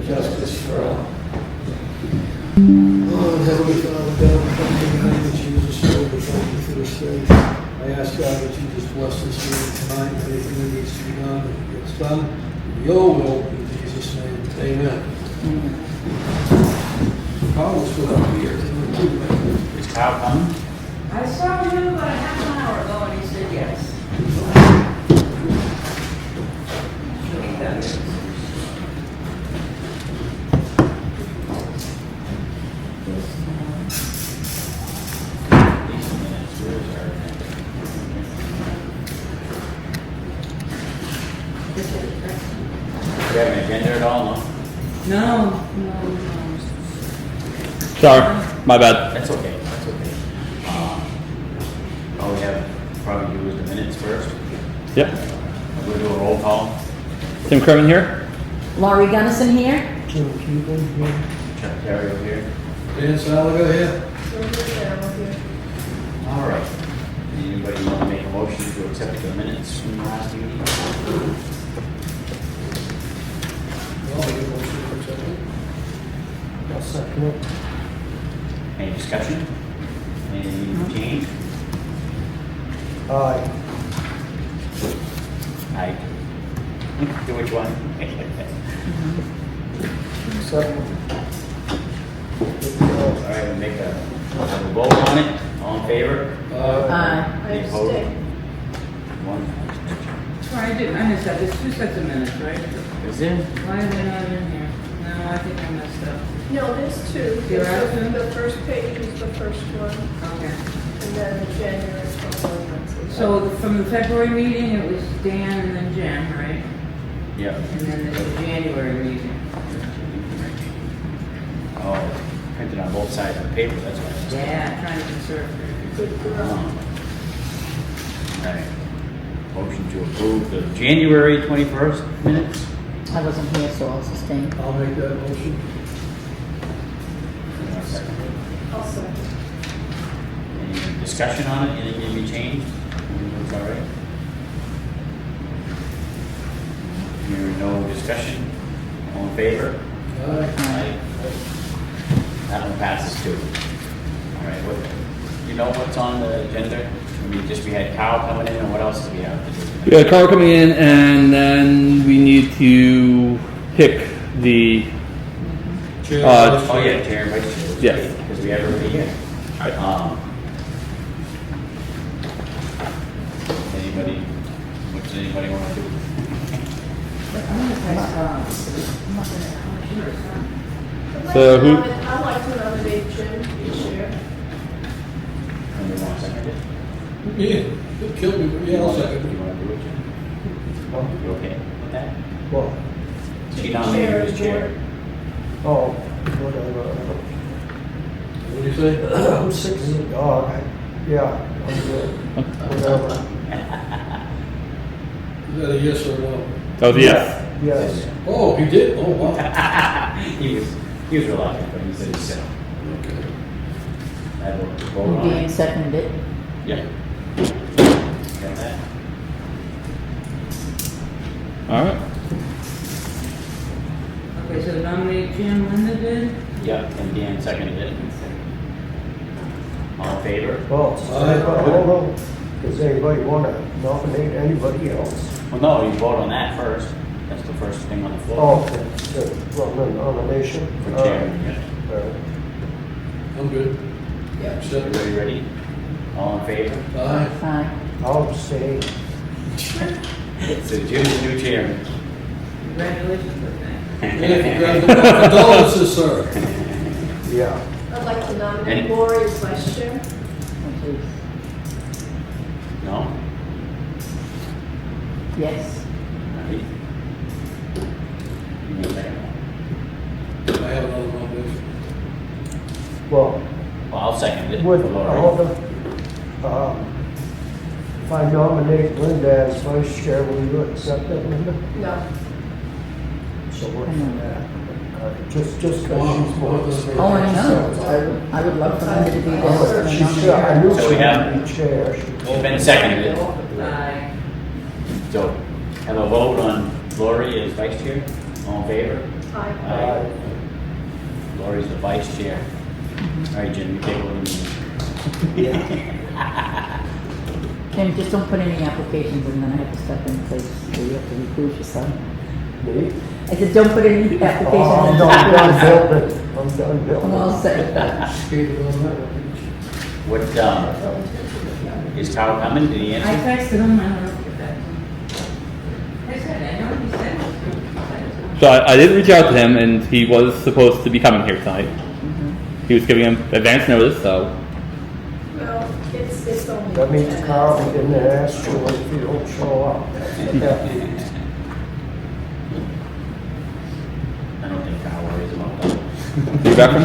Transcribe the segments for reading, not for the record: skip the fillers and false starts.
justice for all. Lord, Heavenly Father, God, we come to you in the name of Jesus, Lord, we thank you for this day. I ask God that you just bless this meeting tonight, and anything that needs to be done, that gets done, in your will, in Jesus' name, amen. Carl was still up here. Is Kyle coming? I saw him about a half an hour ago and he said yes. Do you have an agenda at all? No? No. Sorry, my bad. That's okay, that's okay. All we have probably do is the minutes first. Yep. We'll do a roll call. Tim Kerman here. Laurie Gunnison here. Jim Cuban here. Chuck Terry over here. Dan Salaga here. All right. Anybody want to make a motion to accept the minutes from the last meeting? Well, you want to accept it? I'll second it. Any discussion? Any change? Aye. Aye. Do which one? Second. All right, we'll make a vote on it. All in favor? Any opposed? One. Sorry, I missed that. There's two sets of minutes, right? Is it? Why are they not in here? No, I think I messed up. No, there's two. There are two? The first page is the first one, Okay. and then the January one. So from the February meeting, it was Dan and then Jen, right? Yeah. And then there's the January meeting. Oh, printed on both sides of the paper, that's why. I missed it. Yeah, trying to conserve. Good girl. All right. Motion to approve the January 21st minutes. I wasn't here, so I'll sustain. I'll make that motion. I'll second. Any discussion on it? Anything need to be changed? Everything looks all right? Hearing no discussion, all in favor? Aye. Aye. That one passes too. All right, what, you know what's on the agenda? I mean, just we had Kyle coming in, and what else do we have? We got a car coming in, and then we need to pick the. Chair, Oh yeah, chair and vice chair. Yes. Because we have everybody here. Anybody, what does anybody want to do? So who- I'd like to nominate Jim to be chair. Anybody want to second it? Yeah, it killed me, but yeah, I'll second Do it. you want to do it, Jim? You okay with that? Well, She nominated you as chair. oh, whatever. What do you say? I'm sick as a dog. Yeah, I'm good. Whatever. Is that a yes or no? That was a yes. Yes. Oh, he did? Oh, wow. He was reluctant, but he said he's set. Okay. I will vote on Dan it. seconded it. Yeah. Got that? All right. Okay, so nominate Jim, Linda did? Yeah, and Dan seconded it. All in favor? Well, Aye. hold on. Does anybody want to nominate anybody else? Well, no, you vote on that first. That's the first thing on the floor. Oh, the nomination? For chair, yeah. All right. I'm good. Yeah. Accept it. Everybody ready? All in favor? Aye. Aye. I'll abstain. So Jim's the new chairman. Congratulations with that. Yeah, condolences, sir. Yeah. I'd like to Any- nominate Lori as vice chair. Okay. No? Yes. All right. You need a second one. I have another nomination. Well, Well, I'll second it. with, for Lori. hold on. If I nominate Linda as vice chair, will you accept it, Linda? No. So we're for that. Just because Wow. she's more. Oh, I know. I would love for Linda to be there. She should, I knew So we she have- would be chair. She's been seconded. Aye. So have a vote on Lori as vice chair. All in favor? Aye. Aye. Lori's the vice chair. All right, Jim, you take over the meeting. Tim, just don't put any applications and then I have to step in place, so you have to recuse yourself. Me? I said, don't put any Oh, applications I'm in. done building. I'm done building. I'm all set with that. Skated on that one, didn't you? What, is Kyle coming? Did he I answer? texted him, I don't know if he got back to me. I said, I know he said it. So I did reach out to him, and he was supposed to be coming here tonight. He was giving him advance notice, so Well, it's only. That means 10 Carl minutes. didn't ask you if you don't show up. I don't think Kyle worries about that. you back from?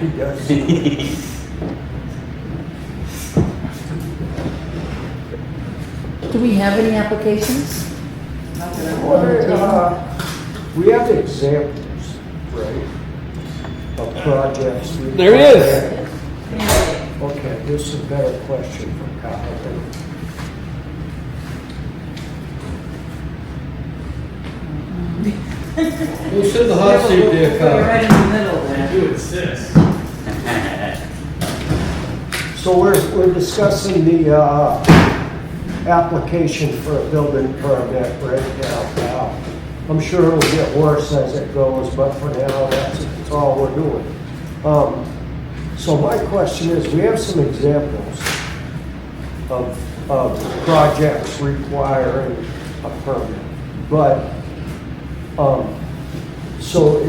He does. Do we have any applications? We have examples, right, of projects. There he is. Okay, this is a better question for Kyle. We'll sit in the hot seat there, You're Kyle. right in the middle there. You insist. So we're discussing the application for a building permit right now. I'm sure it'll get worse as it goes, but for now, that's all we're doing. So my question is, we have some examples of projects requiring a permit, but, so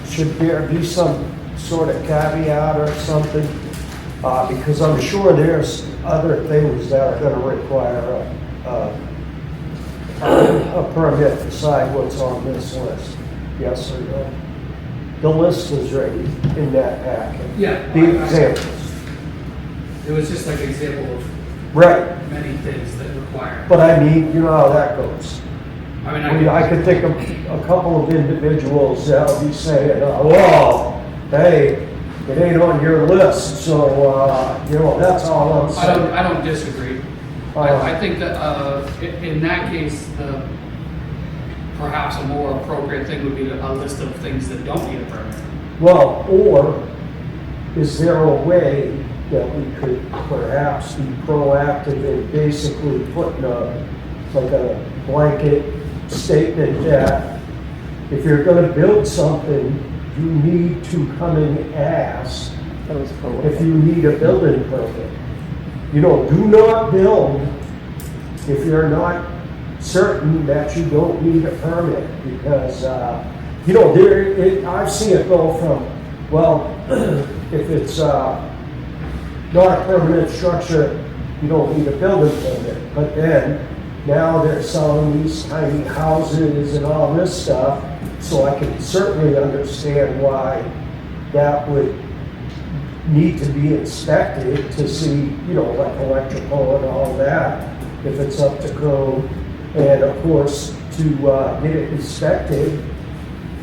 should there be some sort of caveat or something? Because I'm sure there's other things that are gonna require a permit beside what's on this list. Yes or no? The list is ready in that packet. Yeah. The examples. It was just like an example of Right, many things that require. but I mean, you know how that goes. I mean, I could think of a couple of individuals that'll be saying, well, hey, it ain't on your list, so, you know, that's all I'm saying. I don't disagree. I think that in that case, perhaps a more appropriate thing would be a list of things that don't need a permit. Well, or is there a way that we could perhaps be proactive in basically putting like a blanket statement that if you're gonna build something, you need to come and ask That was for if you need a building permit. You know, do not build if you're not certain that you don't need a permit, because, you know, I've seen it go from, well, if it's, not a permanent structure, you don't need a building permit, but then, now they're selling these tiny houses and all this stuff, so I can certainly understand why that would need to be inspected to see, you know, like electrical and all that, if it's up to code. And of course, to get it inspected,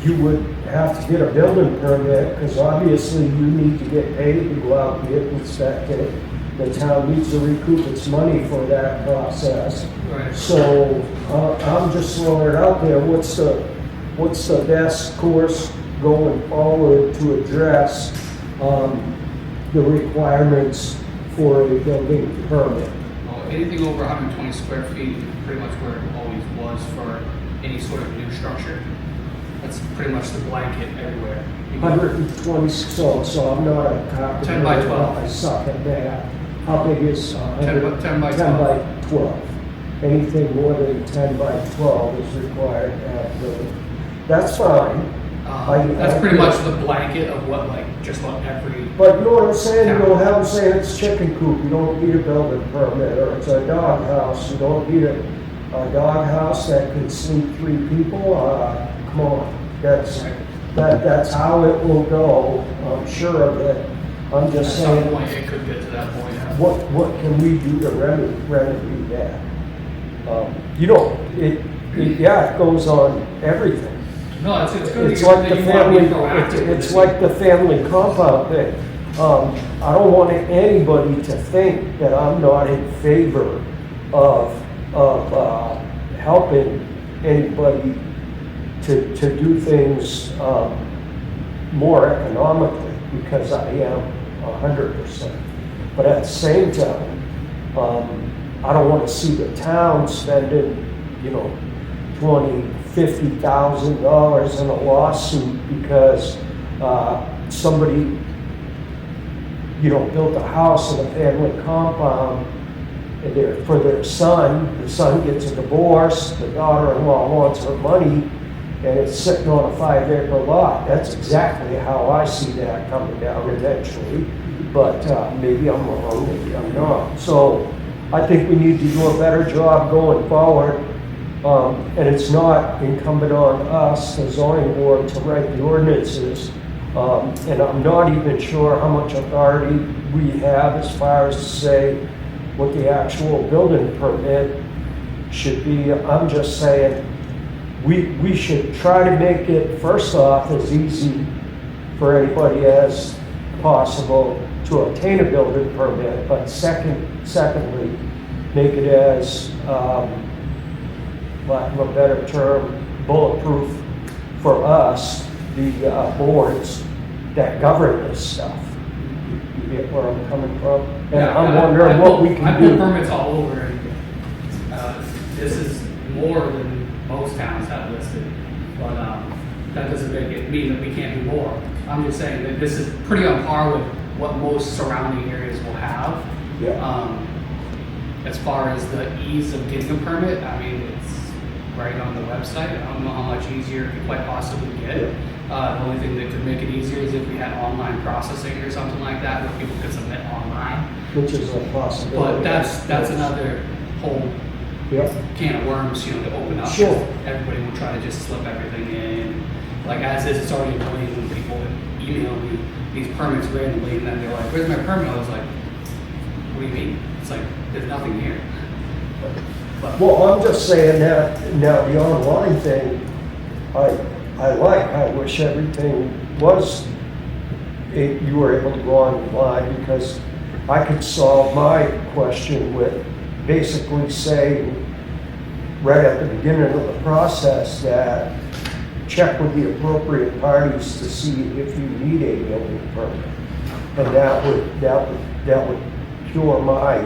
you would have to get a building permit, because obviously you need to get paid to go out and get inspected. The town needs to recoup its money for that process. Right. So, I'm just throwing it out there, what's the best course going forward to address, the requirements for a building permit? Well, anything over 120 square feet is pretty much where it always was for any sort of new structure. That's pretty much the blanket everywhere. 120, so I'm not a carpenter. 10 by 12. I suck at that. How big is 10 by 12. 10 by 12. Anything more than 10 by 12 is required to have building. That's fine. That's pretty much the blanket of what, like, just about every. But you know what I'm saying? You don't have them saying it's chicken coop, you don't need a building permit, or it's a dog house, you don't need a dog house that could sleep 3 people. Come on, that's how it will go. I'm sure of it. I'm At just some saying, point, it could get to that point. what can we do to remedy that? You know, it goes on everything. No, it's gonna be It's like the something you want to be family, proactive with. it's like the family compound thing. I don't want anybody to think that I'm not in favor of helping anybody to do things more economically, because I am 100%. But at the same time, I don't want to see the town spending, $20,000-$50,000 in a lawsuit because somebody, built a house in a family compound for their son. The son gets a divorce, the daughter-in-law wants her money, and it's sitting on a 5-acre lot. That's exactly how I see that coming down eventually. But maybe I'm wrong, maybe I'm not. So I think we need to do a better job going forward. And it's not incumbent on us, the zoning board, to write the ordinances. And I'm not even sure how much authority we have as far as to say what the actual building permit should be. I'm just saying we should try to make it, first off, as easy for anybody as possible to obtain a building permit, but secondly, make it as, lack of a better term, bulletproof for us, the boards that govern this stuff. You get where I'm coming from? And I'm wondering what we I can pull do. permits all over, and this is more than most towns have listed, but that doesn't make it mean that we can't do more. I'm just saying that this is pretty on par with what most surrounding areas will have. Yeah. As far as the ease of getting a permit, I mean, it's right on the website. I don't know how much easier it could quite possibly get. The only thing that could make it easier is if we had online processing or something like that, where people could submit online. Which is a possibility. But that's another whole Yep. can of worms, to open up. Sure. Everybody will try to just slip everything in. Like as is, it's already annoying when people email me these permits randomly, and then they're like, "Where's my permit?" I was like, "What do you mean?" It's like, there's nothing here. But, Well, I'm just saying that now the online thing, I wish everything was, you were able to go online, because I could solve my question with basically saying right at the beginning of the process that check with the appropriate parties to see if you need a building permit. And that would cure my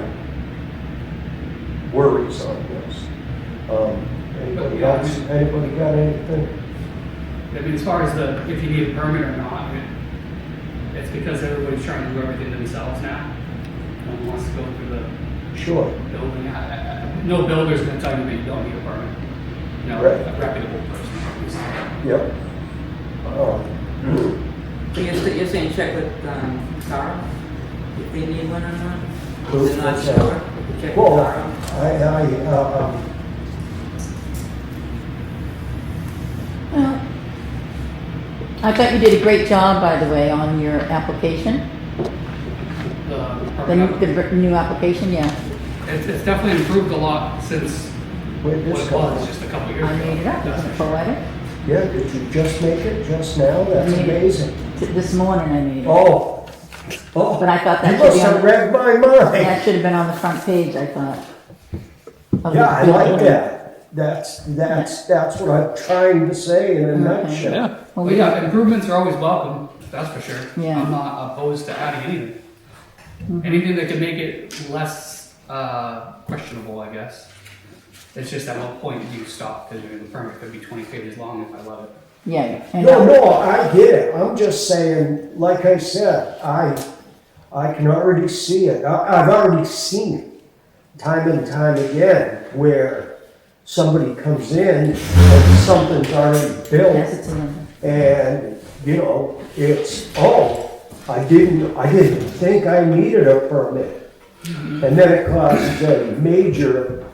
worries on this. Anybody else? Anybody got anything? I mean, as far as if you need a permit or not, it's because everybody's trying to do everything themselves now. No one wants to go through the Sure. building. No builder's going to tell you that you don't need a permit. Right. A reputable person, at least. Yep. So you're saying check with, Carl, if they need one or not? Who- Is it not what's that? sure? Check with Well, Carl? Well, I thought you did a great job, by the way, on your application. The new application, yeah. It's definitely improved a lot since where'd what this it come was from? just a couple years I ago. made it up, That's it's a for sure. poetic. Yeah, did you just make it just now? That's I made it. amazing. This morning I made it. Oh. Oh. But I thought that You should must be have on, read my mind. that should have been on the front page, I thought. Of the Yeah, I like building. that. That's what I'm trying to say in a nutshell. Yeah. Well, But we yeah, improvements are always welcome, that's for sure. Yeah. I'm not opposed to adding anything. Anything that can make it less questionable, I guess. It's just at what point do you stop? Because the permit could be 20 pages long if I love it. yeah. And No, I get it. I'm just saying, like I said, I can already see it. I've already seen it time and time again where somebody comes in and something's already built. Yes, it's in And, it's, I didn't think I needed a permit. And then it causes a major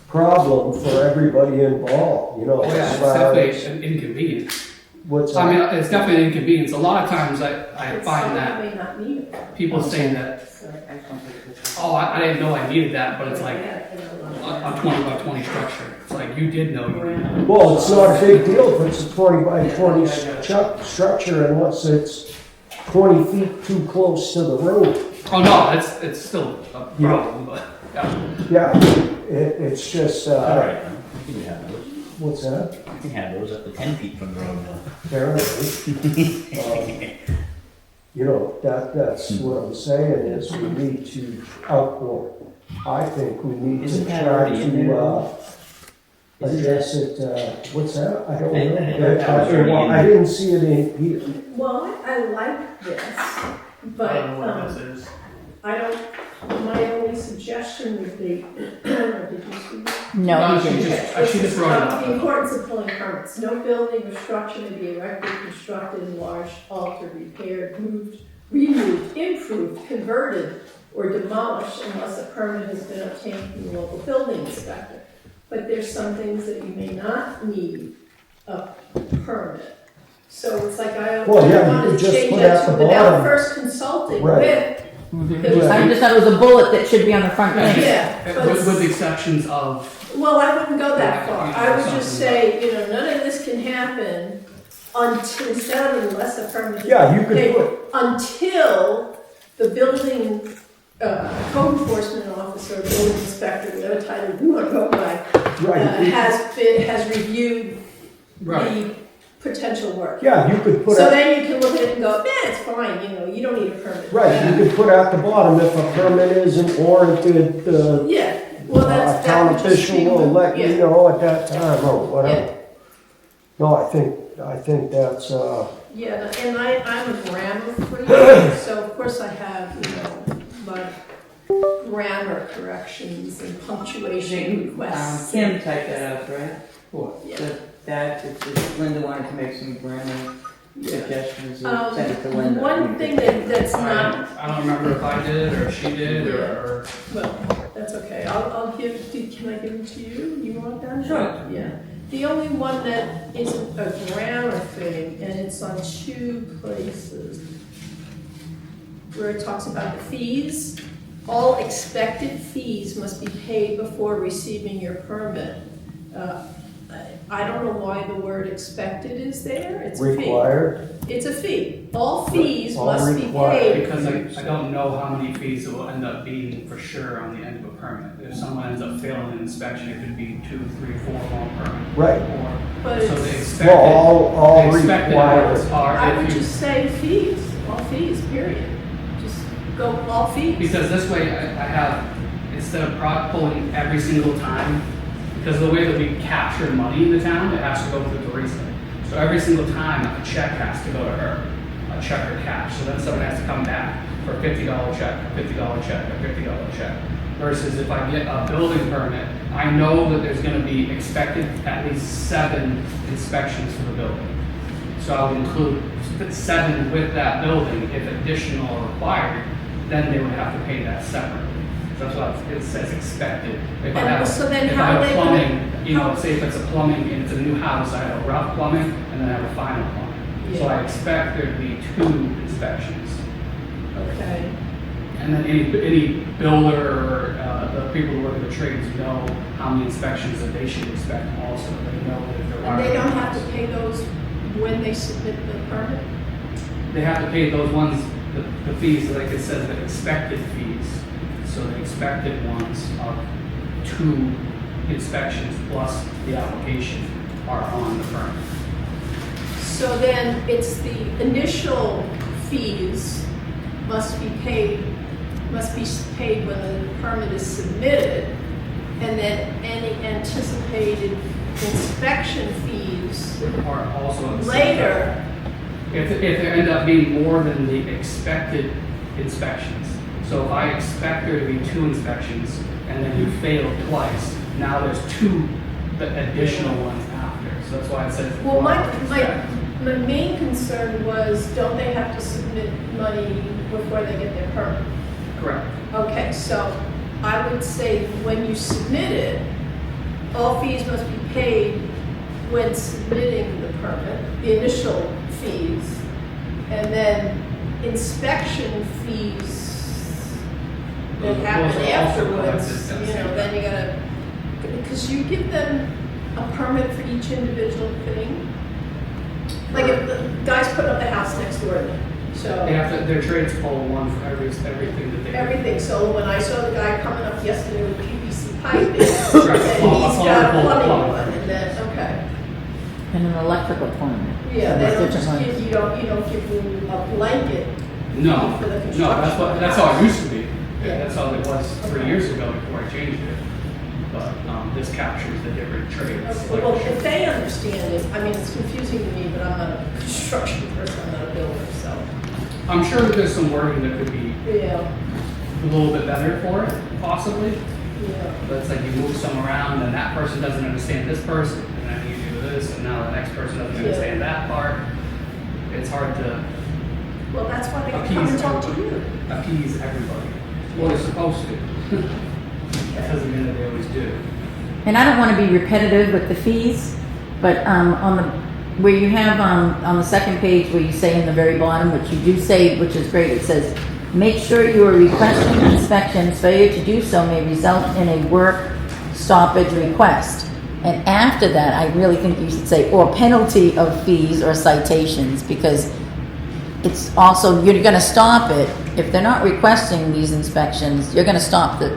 problem for everybody involved, Oh yeah, as it's far definitely as an inconvenience. what's I mean, that? it's definitely an inconvenience. A lot of times I And find some that may not need it. people say that, oh, I didn't know I needed that, but it's like a 20 by 20 structure. It's like you did know you needed it. Well, it's not a big deal if it's a 20 by 20 structure unless it's 20 feet too close to the road. Oh no, it's still a problem, but yeah. Yeah, it's just, All right. You can have those. What's that? You can have those up to 10 feet from the road now. Apparently. You know, that's what I'm saying is we need to I think we need to Isn't that try already in there? to address it, what's that? I don't I know. thought that was already in I there. didn't see it in, Well, I like this, but, I don't know what this is. I don't, my only suggestion would be, did you see that? No, she he didn't. just, she just wrote it The up. importance of pulling permits. No building or structure may be erected, constructed, enlarged, altered, repaired, moved, removed, improved, converted, or demolished unless a permit has been obtained from the local building inspector. But there's some things that you may not need a permit. So it's like I Well, yeah, you wanted could to just change put that at to the without bottom. first consulting Right. with. I just thought it was a bullet that should be on the front page. Yeah, but With the exceptions of, well, I wouldn't go that far. Yeah, I would just something. say, you know, none of this can happen instead of unless a permit is Yeah, you could paid, put- until the building, code enforcement officer, building inspector, whatever title you want to go by, has reviewed right, the potential work. yeah, you could put So at, then you can look at it and go, it's fine, you know, you don't need a permit. right, you could put at the bottom, if a permit isn't warranted, Yeah, well, a town that would just official be. will let yeah. you know at that time, or whatever. Yeah. No, I think that's, Yeah, and I'm a grammar freak, so of course I have, you know, my grammar corrections and punctuation requests. Kim typed that up, right? what? Yeah. That, it's Linda wanted to make some grammar suggestions and send it to Linda. One thing that's not, I don't remember if I did or she did or well, that's okay, I'll give, can I give them to you? You want them? Sure. Yeah. The only one that isn't a grammar thing, and it's on 2 places, where it talks about the fees. All expected fees must be paid before receiving your permit. I don't know why the word expected is there, it's a fee. required. It's a fee. All fees All must be required. paid. because I don't know how many fees it will end up being for sure on the end of a permit. If someone ends up failing an inspection, it could be 2, 3, 4 month permit. Right. Or, But so the it's, expected, All the expected required. amounts are I would if you, just say fees, all fees, period. Just go all fees. because this way I have, instead of pulling every single time, because of the way that we capture money in the town, it has to go through Teresa. So every single time a check has to go to her, a check or cash. So then someone has to come back for a $50 check, a $50 check, a $50 check. Versus if I get a building permit, I know that there's going to be expected at least 7 inspections for the building. So I would include 7 with that building. If additional are required, then they would have to pay that separately. So that's why it says expected. If I And have, so then if how I have they plumbing, gonna- you know, say if it's a plumbing and it's a new house, I have a rough plumbing and then I have a final plumbing. So Yeah. I expect there to be 2 inspections. Okay. And then any builder or the people who work in the trades know how many inspections that they should expect also. They know that if there are. And they don't have to pay those when they submit the permit? They have to pay those ones, the fees, like it says, the expected fees. So the expected ones of 2 inspections plus the application are on the permit. So then it's the initial fees must be paid when the permit is submitted, and then any anticipated inspection fees Are also on the same later. If there end up being more than the expected inspections. So if I expect there to be 2 inspections and then you failed twice, now there's 2 additional ones after. So that's why it says. Well, my expect. main concern was, don't they have to submit money before they get their permit? Correct. Okay, so I would say when you submit it, all fees must be paid when submitting the permit, the initial fees, and then inspection fees that Those happen are also afterwards, collected at the you know, same then you gotta, because you give them a permit for each individual thing. Like if the guy's putting up the house next door to me, so. They have to, their trades pull one for everything that they do. Everything, so when I saw the guy coming up yesterday with PVC piping, Right, and a he's got a plumber pulled plumbing plumbing. one, and then, okay. And an electrical permit. Yeah, So they there's don't different just ones. give, you don't give them a blanket No, for the no, construction. that's how it used to be. Yeah. That's how it was 3 years ago before I changed it. But this captures the different trades. Okay, well, if they understand it, I mean, it's confusing to me, but I'm not a construction person, I'm not a builder, so. I'm sure that there's some wording that could be Yeah, a little bit better for it, possibly. yeah. But it's like you move some around and that person doesn't understand this person, and then you do this, and now the next person doesn't understand that part. It's hard to Well, that's why they come and talk to you. appease everybody. Well, they're supposed to. That doesn't mean that they always do. And I don't want to be repetitive with the fees, but on the, where you have on the second page where you say in the very bottom, which you do say, which is great, it says, make sure you are requesting inspections. Failure to do so may result in a work stoppage request. And after that, I really think you should say, or penalty of fees or citations, because it's also, you're going to stop it. If they're not requesting these inspections, you're going to stop it.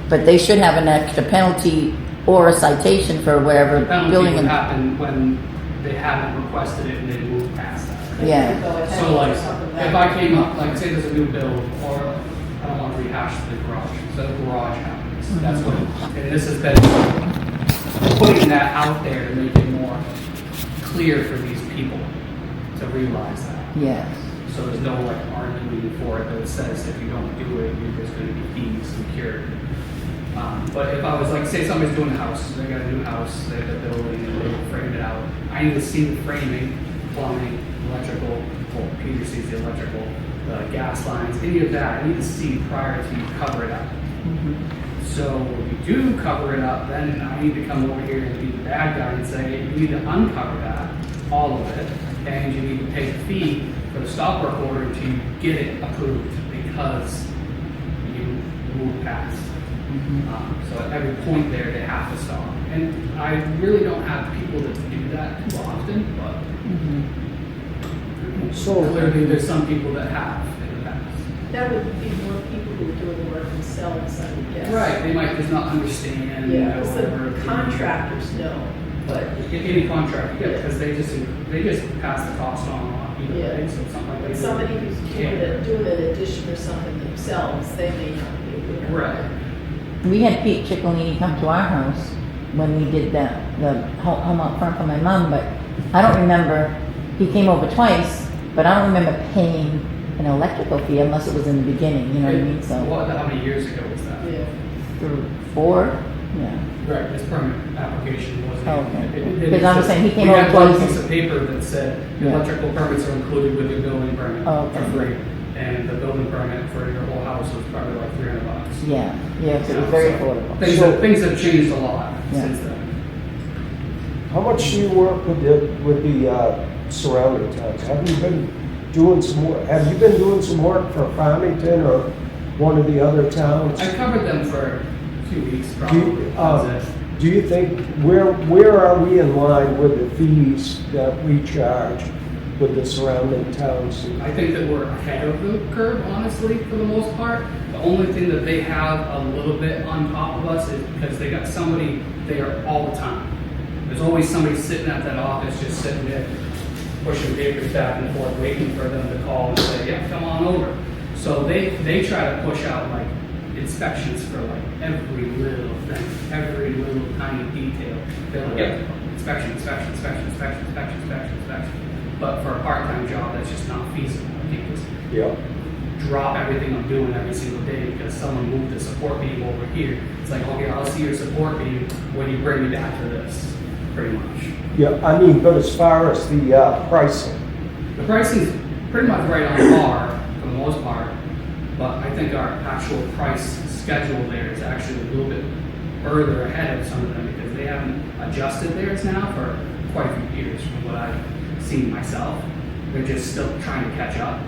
But they should have an extra penalty or a citation for wherever The penalty building. would happen when they haven't requested it and they move past that. Yeah. So like, if I came up, like say there's a new build, or I don't want to rehash the garage, so the garage happens, that's what, and this has been putting that out there to make it more clear for these people to realize that. Yes. So there's no like arguing for it that says if you don't do it, there's going to be fees incurred. But if I was like, say somebody's doing a house, they got a new house, they have a building, and they framed it out. I need to see the framing, plumbing, electrical, well, Peter sees the electrical, the gas lines, any of that, I need to see prior to you cover it up. So when you do cover it up, then I need to come over here and be the bad guy and say, you need to uncover that, all of it, and you need to pay the fee for the stop work order until you get it approved because you move past. So at every point there, they have to stop. And I really don't have people that do that too often, but So, clearly there's some people that have in the past. That would be more people who are doing the work themselves, I would guess. Right, they might just not understand. Yeah, or because whatever. the contractors know, but, Any contract, yeah, because they just pass the cost on either Yeah. way, so something like but that. somebody who's doing an addition or something themselves, they may not be aware. Right. We had Pete Ciccolini come to our house when we did the home out front for my mom, but I don't remember, he came over twice, but I don't remember paying an electrical fee unless it was in the beginning, you know what I mean? So, How many years ago was that? Yeah. through 4, yeah. Right, this permit application wasn't. Oh, okay. it didn't Because I was exist. saying he came We over had one twice. piece of paper that said Yeah. electrical permits are included with your building permit Oh, for okay. free. And the building permit for your whole house was probably like $300. Yeah, yes, it was So, very affordable. Things have changed a lot Yeah. since then. how much do you work with the surrounding towns? Have you been doing some work? Have you been doing some work for Farmington or one of the other towns? I covered them for a few weeks Do probably. you, That's it. do you think, where are we in line with the fees that we charge with the surrounding towns? I think that we're ahead of the curve, honestly, for the most part. The only thing that they have a little bit on top of us is because they got somebody there all the time. There's always somebody sitting at that office, just sitting there, pushing papers back and forth, waiting for them to call and say, yeah, come on over. So they try to push out like inspections for like every little thing, every little tiny detail. They're like, yeah, inspection. But for a part-time job, that's just not feasible. I can't just Yeah. drop everything I'm doing every single day because someone moved the support beam over here. It's like, okay, I'll see your support beam when you bring me back to this, pretty much. Yeah, I mean, but as far as the pricing, The pricing's pretty much right on par for the most part, but I think our actual price schedule there is actually a little bit further ahead of some of them because they haven't adjusted theirs now for quite a few years from what I've seen myself. They're just still trying to catch up.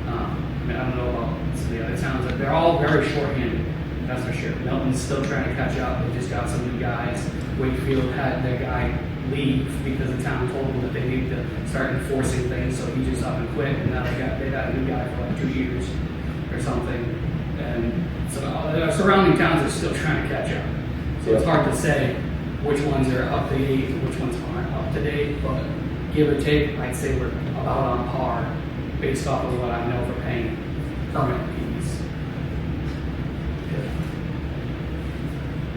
I mean, I don't know about some of the other towns, but they're all very short-handed, that's for sure. Middleton's still trying to catch up. They just got some new guys. Wakefield had their guy leave because the town told them that they need to start enforcing things, so he just up and quit, and now they got a new guy for like 2 years or something. And so our surrounding towns are still trying to catch up. So it's hard to say which ones are up to date, and which ones aren't up to date, but give or take, I'd say we're about on par based off of what I know for paying permit fees.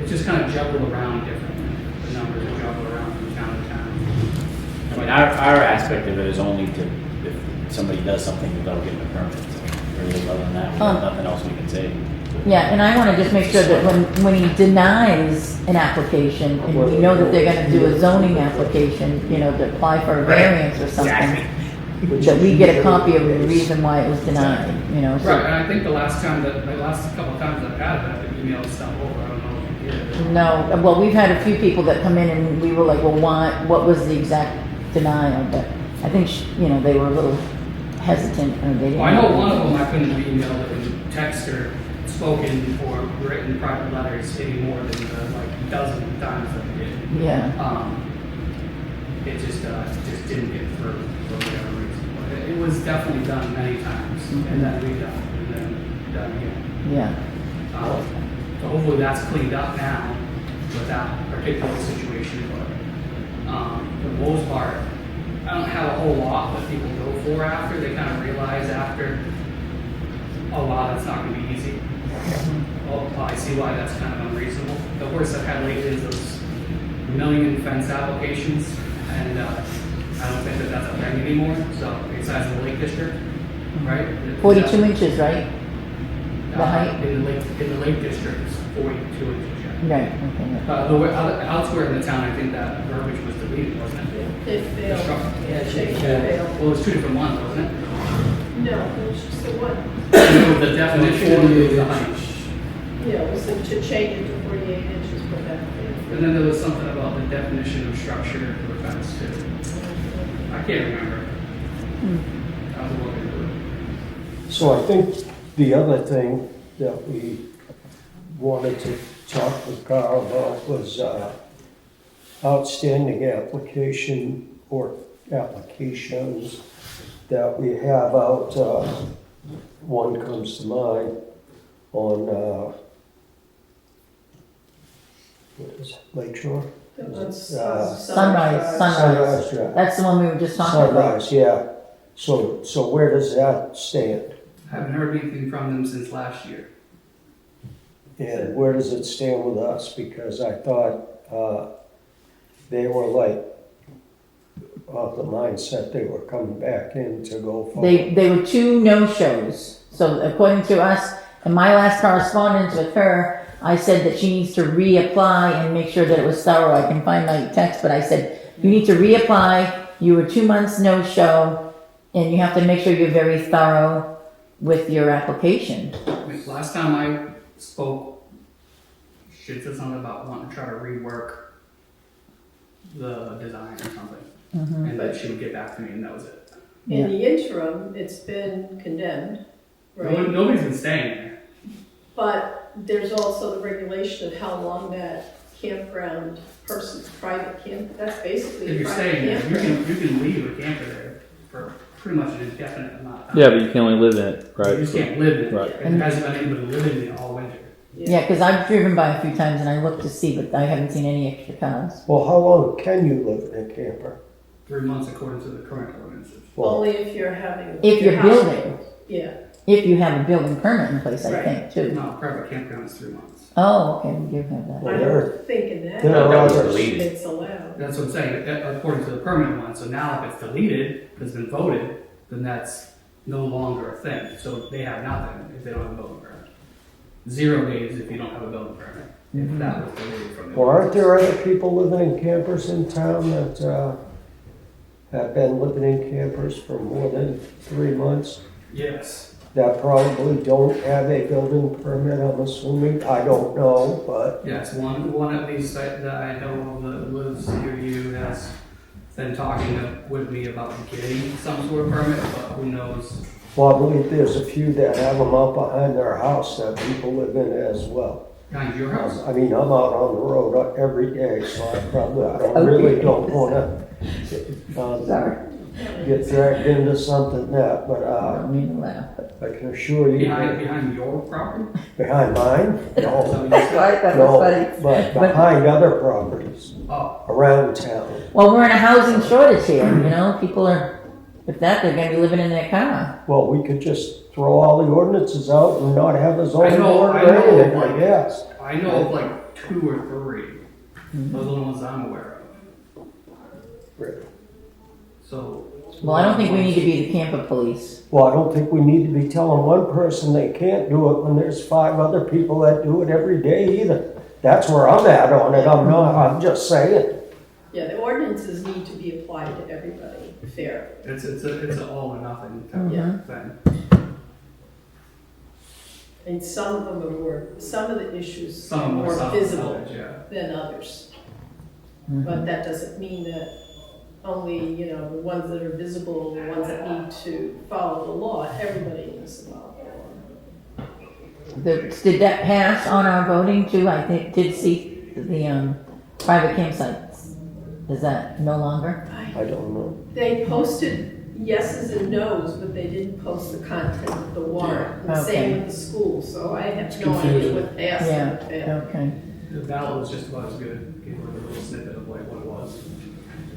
It's just kind of juggled around differently. The numbers are juggled around from town to town. I mean, our aspect of it is only to, if somebody does something without getting a permit. So really, other than that, we have nothing else we can say. Yeah, and I want to just make sure that when he denies an application, and we know that they're going to do a zoning application, you know, to apply for a variance or something, that we get a copy of the reason why it was denied, you know. so- Right, and I think the last couple of times I've had that, the email stuff over, I don't know if you did. No, well, we've had a few people that come in and we were like, well, why, what was the exact denial? But I think, you know, they were a little hesitant, or they didn't. Well, I know one of them I couldn't have emailed or text or spoken or written private letters any more than the like dozen times that I did. Yeah, It just didn't get through for whatever reason. But it was definitely done many times, and then redone, and then done again. yeah. So hopefully that's cleaned up now with that particular situation, but for the most part, I don't have a whole lot that people go for after. They kind of realize after a lot it's not going to be easy. Well, I see why that's kind of unreasonable. The worst I've had lately is those million fence applications, and I don't think that that's a thing anymore. So besides the Lake District, right? 42 inches, right? The height? In the Lake District, it's 42 inches. Yeah. Right, okay. Elsewhere in the town, I think that verbiage was deleted, wasn't it? It failed. Yeah, it failed. Well, it was two different ones, wasn't it? No, it was just the one. The definition of the height. Yeah, it was to change it to 48 inches, but that failed. And then there was something about the definition of structure for the fence too. I can't remember. I was looking into it. So I think the other thing that we wanted to talk with Carl about was outstanding application or applications that we have out. One comes to mind on what is it, Lakeshore? That's, Sunrise. Drive. That's the one we were just talking about. Sunrise, yeah. So where does that stand? I haven't heard anything from them since last year. And where does it stand with us? Because I thought they were like of the mindset they were coming back in to go forward. They were 2 no-shows. So according to us, in my last correspondence with her, I said that she needs to reapply and make sure that it was thorough. I can find my text, but I said, you need to reapply. You were 2 months no-show, and you have to make sure you're very thorough with your application. I mean, last time I spoke, she said something about wanting to try to rework the design or something. And that she would get back to me, and that was it. Yeah. In the interim, it's been condemned, right? Nobody's been staying there. But there's also the regulation of how long that campground person's private camp, that's basically If a you're private staying there, campground. you can leave a camper there for pretty much an indefinite amount of time. Yeah, but you can only live in it, You right? just can't live in it. Right. And there hasn't been anybody living in it all winter. Yeah, because I've driven by a few times and I looked to see, but I haven't seen any extra cars. Well, how long can you live in a camper? 3 months according to the current ordinances. Well, Only if you're having. If your you're house building. built. Yeah, If you have a building permit in place, I Right. think, too. No, private campground is 3 months. Oh, okay, we do have that. Well, I don't think in that. there That was others. deleted. It's allowed. That's what I'm saying, according to the permanent one. So now if it's deleted, it's been voted, then that's no longer a thing. So they have nothing if they don't have a building permit. 0 days if you don't have a building permit. If that was deleted from the. Well, aren't there other people living in campers in town that have been living in campers for more than 3 months? Yes. That probably don't have a building permit, I'm assuming. I don't know, but Yes, one at least that I know of that lives near you has been talking with me about getting some sort of permit, but who knows? well, I believe there's a few that have them out behind their house that people live in as well. Behind your house? I mean, I'm out on the road every day, so I really don't wanna. Sorry. get dragged into something that, but, I don't mean to laugh, but. I can assure you. Behind your property? Behind mine? No, That's right, that no, was funny. but behind other properties Oh, around town. Well, we're in a housing shortage here, you know, people are, if that, they're gonna be living in their car. Well, we could just throw all the ordinances out and not have a I zoning know- board I or know, anything, like- I guess. I know of like 2 or 3. Those are the ones I'm aware of. So. Well, I don't think we need to be the camper police. Well, I don't think we need to be telling one person they can't do it when there's 5 other people that do it every day either. That's where I'm at on it, I'm just saying. Yeah, the ordinances need to be applied to everybody fair. It's an all or nothing type Yeah. of thing. And some of them are more, some of the issues Some are of them more are visible self-knowledge, yeah. than others. Mm-hmm. But that doesn't mean that only, you know, the ones that are visible, the ones that need to follow the law, everybody needs to follow the law. Did that pass on our voting too? I think, did see the, private campsites. Is that no longer? I don't know. They posted yeses and nos, but they didn't post the content of the warrant. And same Okay. with the school, so I have It's no idea confusing. what passed and what failed. Okay. The ballot was just about as good. Gave like a little snippet of like what it was.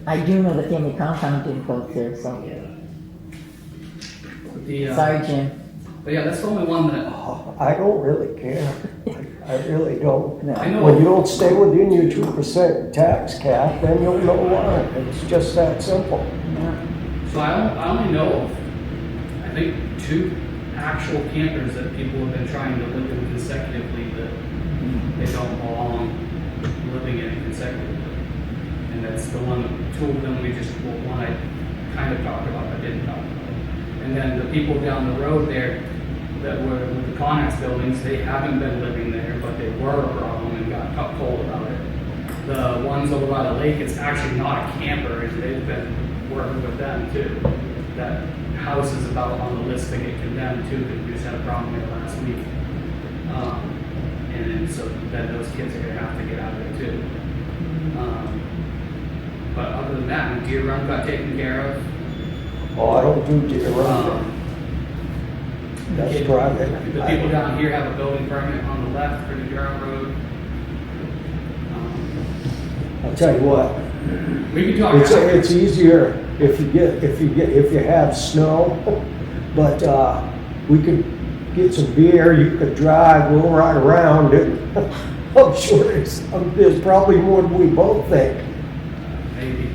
I do know the family compound didn't go through, so, Yeah. But the, sorry, Jim. But yeah, that's the only one that Oh, I don't really care. I really don't. No. I know. When you don't stay within your 2% tax cap, then you'll know why. It's just that simple. So I only know of, I think, 2 actual campers that people have been trying to live in consecutively that they don't belong living in it consecutively. And that's the one, 2 of them one I kind of talked about, but didn't talk about. And then the people down the road there that were with the Connex buildings, they haven't been living there, but they were a problem and got told about it. The ones over by the lake, it's actually not a camper, and they've been working with them too. That house is about on the list to get condemned too, because we just had a problem there last week. And then so then those kids are gonna have to get out of there too. But other than that, the deer run got taken care of. Oh, I don't do deer running. Um, That's the private. people down here have a building permit on the left for the Durham Road. I'll tell you what, We can talk it's afterwards. easier if you have snow, but, we could get some beer, you could drive, we'll ride around it. I'm sure there's probably more than we both think. Maybe.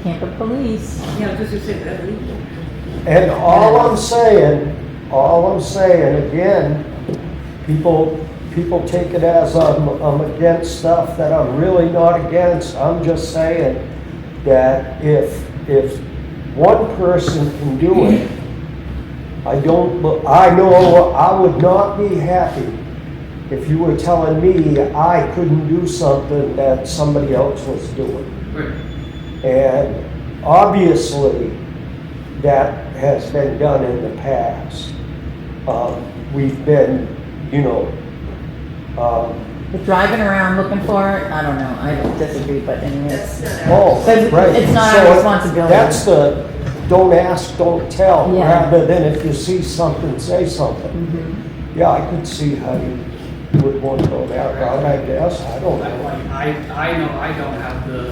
Camper police. Yeah, just to say that legal. And all I'm saying, again, people take it as I'm against stuff that I'm really not against. I'm just saying that if one person can do it, I know I would not be happy if you were telling me I couldn't do something that somebody else was doing. Right. And obviously, that has been done in the past. We've been, But driving around looking for it, I don't know, I don't disagree, but anyways. That's not our. oh, But right. it's not So our responsibility. That's the don't ask, don't tell, Yeah. rather than if you see something, say something. Mhm. Yeah, I could see how you would want to go that route, I guess, I don't know. I know I don't have the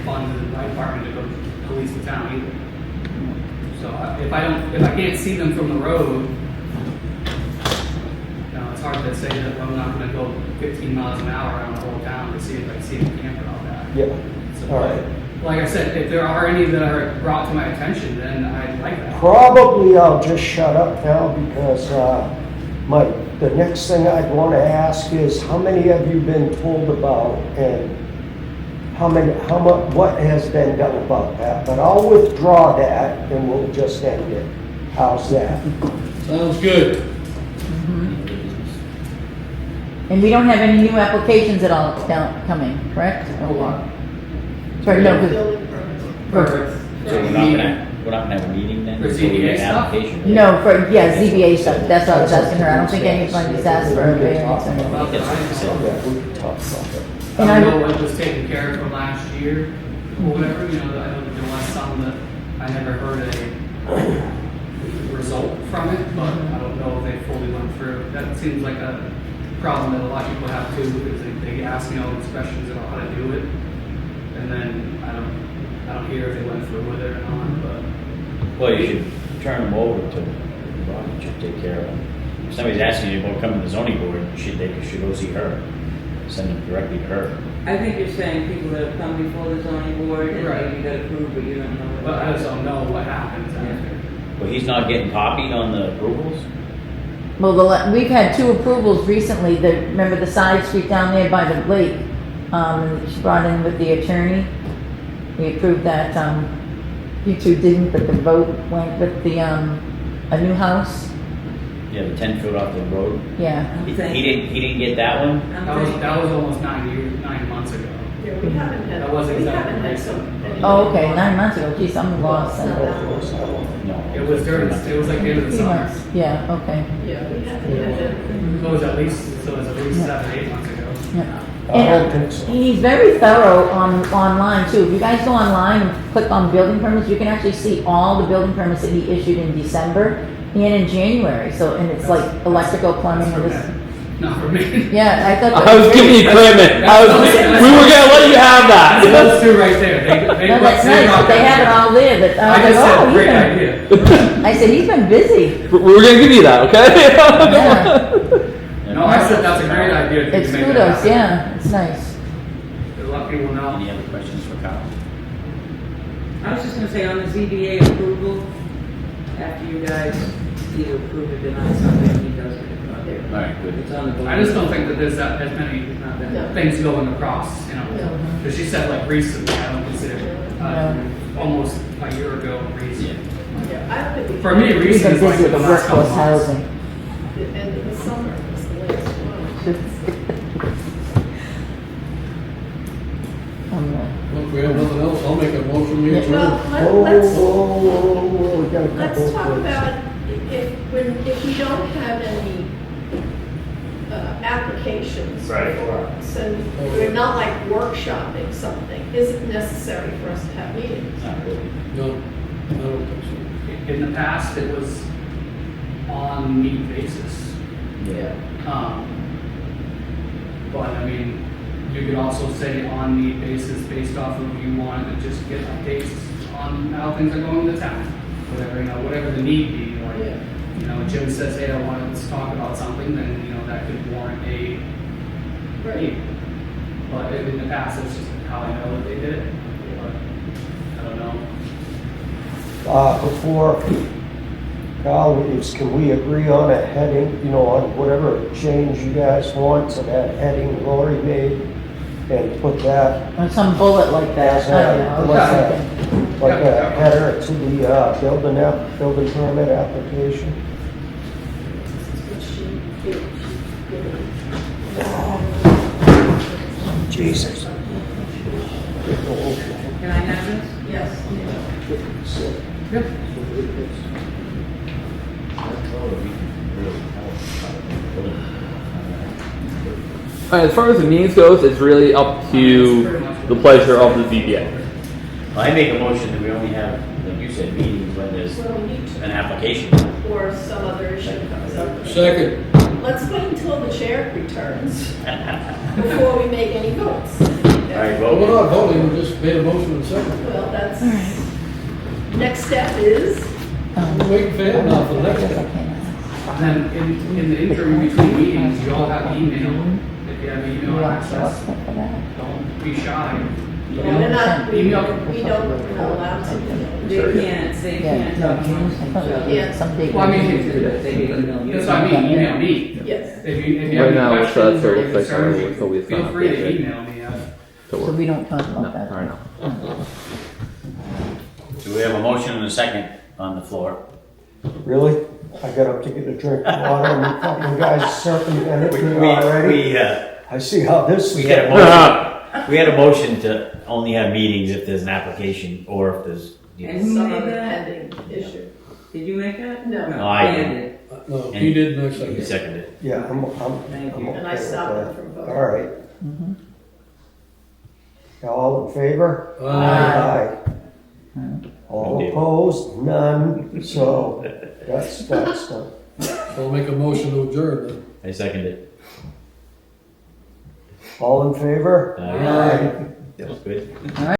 funds in my department to go police the town either. So if I can't see them from the road, it's hard to say that I'm not gonna go 15 miles an hour around the whole town to see if I see a camper out back. Yeah, So, all right. like I said, if there are any that are brought to my attention, then I'd like that. Probably I'll just shut up now because the next thing I'd want to ask is how many have you been told about and what has been done about that? But I'll withdraw that and we'll just end it. How's that? Sounds good. And we don't have any new applications at all coming, correct? Sorry, no, Building permits. for, So we're not gonna have a meeting then? For until we get ZBA an stuff? application? no, for, yeah, ZBA stuff, that's what I was asking her, I don't think anybody's asked for a variance or anything. Well, Yes, I it's know. Yeah, we can talk about it. I And don't know what was taken care of from last year or whatever, I know that there was some that I never heard a result from it, but I don't know if they fully went through. That seems like a problem that a lot of people have too, is they ask me all these questions about how to do it, and then I don't hear if they went through with it or not, but. Well, you should turn them over to Robin, should take care of them. If somebody's asking you about coming to the zoning board, they should go see her. Send them directly to her. I think you're saying people that have come before the zoning board and Right. maybe got approved, but you don't know. But I just don't know what happens after. Well, he's not getting copied on the approvals? Well, we've had 2 approvals recently. Remember the side street down there by the lake? She brought in with the attorney. We approved that. You 2 didn't, but the vote went with the a new house. Yeah, the 10 foot off the road. Yeah. He didn't get that one? That was almost 9 months ago. Yeah, we haven't had, That wasn't we exactly haven't had recent. some. Oh, okay, 9 months ago. Geez, I'm lost. No. It was during, it was like the end of the 3 summer. months. Yeah. Okay. Yeah, we haven't had. It was at least 7, 8 months ago. Yeah. I don't think so. He's very thorough online too. If you guys go online and click on building permits, you can actually see all the building permits that he issued in December and in January. So, and it's like electrical, plumbing, and this. Not for me. Yeah, I thought. I was giving you credit. We were gonna let you have that. Those 2 right there. No, that's nice, but they have it all there, but I I was just like, said, oh, great he's been, idea. I said, he's been busy. We were gonna give you that, okay? Yeah, No, I said that's a great idea. if you it's can make that kudos, happen. yeah, it's nice. To let people know. Any other questions for Kyle? I was just gonna say, on the ZBA approval, after you guys either approve or deny something, he does get it out there. All right, good. It's on the board. I just don't think that there's that as many It's not that. No. things going across, you know. No. Because she said like recently, I don't consider almost a year ago recent. Yeah, I don't think we. For me, He's recent been is like busy with the the last couple workforce months. housing. And in the summer was the latest one. If we have nothing else, I'll make a motion, we Yeah. adjourn. Well, let's, We got a let's couple talk of about if we don't have any applications Right. for us, and we're not like workshopping something, is it necessary for us to have meetings? Not really. No, I don't think so. In the past, it was on need basis. Yeah. But I mean, you could also say on need basis based off of you wanted to just get updates on how things are going in the town. Whatever, you know, whatever the need be, or, Yeah. you know, Jim says, hey, I wanted to talk about something, then, you know, that could warrant a Right. need. But in the past, it's just how I know that they did it. But I don't know. Before Kyle leaves, can we agree on a heading, on whatever change you guys want to that heading Lori made? And put that Or some bullet like that, as I don't know. like a header to the building permit application? Jesus. Can I have this? Yes. As far as the meetings goes, it's really up to the pleasure of the ZBA. Well, I make a motion that we only have, like you said, meetings when there's Well, we need an to, application. or some other issue comes up. Second. Let's wait until the chair returns before we make any votes. All right, Well, we're vote. not voting, we just made a motion in second. Well, that's, next step is, We're waiting for him now for the next step. And then in the interim between meetings, you all have email. If you have email access, don't be shy. we're not, we Email. don't, we're not allowed to. They can't talk to you. Yeah. Someday. Well, I mean, They email you. That's what I mean, email me. Yes. If you Right have any now, it's, questions so or it looks like concerns, it's always feel not free to updated. email me. So we don't talk No, about that. all right, no. So we have a motion and a second on the floor. Really? I got up to get a drink of water and you fucking guys circumvented me already? I see how this We is. had a motion, we had a motion to only have meetings if there's an application or if there's, you know. And who Some made other that? pending issue. Did you make that? No. No, I Dan did. did. No, he did, no You second. seconded it. Yeah, I'm Thank you. okay And I with stopped that. them from voting. All right. All in favor? Aye. Aye. All Okay. opposed? None. So that's done. So I'll make a motion to adjourn then. I second it. All in favor? That was good. All right.